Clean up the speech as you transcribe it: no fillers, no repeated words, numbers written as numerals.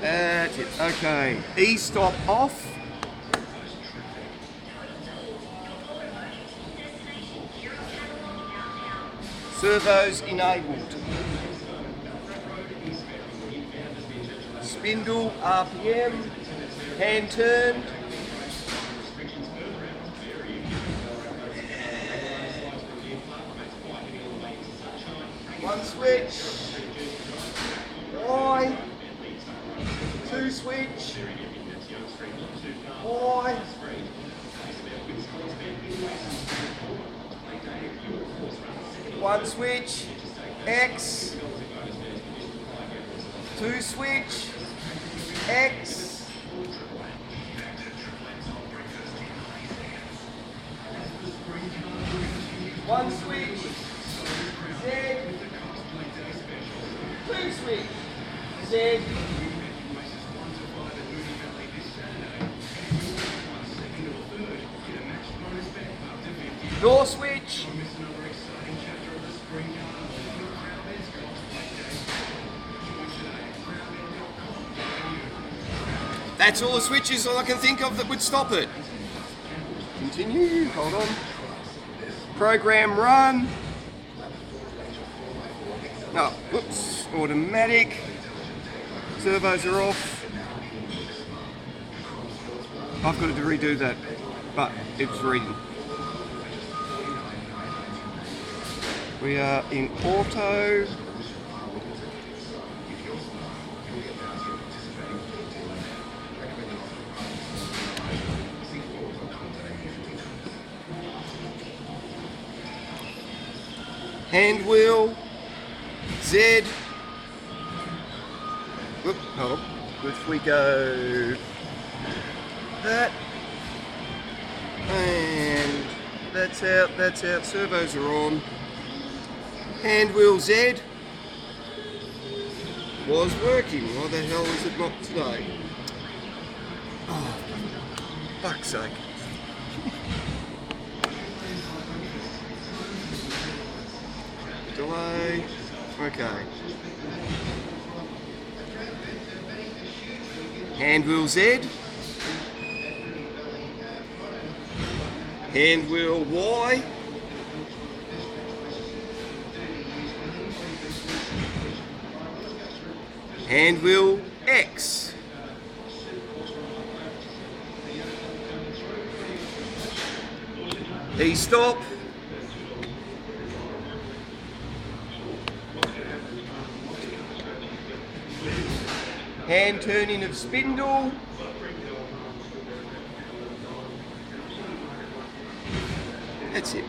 That's it. Okay. E-stop off. Servos enabled. Spindle, RPM, hand turned. One switch. Y. Two switch. Y. One switch. X. Two switch. X. One switch. Z. Two switch. Z. Door switch. That's all the switches I can think of that would stop it. Continue, hold on. Program run. No, whoops, automatic. Servos are off. I've got to redo that, but it's reading. We are in auto. Hand wheel, Z. Whoop, hold on. If we go that, and that's out, servos are on. Hand wheel Z was working. Why the hell is it not today? Oh, fuck's sake. Delay. Okay. Hand wheel Z. Hand wheel Y. Hand wheel X. E-stop. Hand turning of spindle. That's it.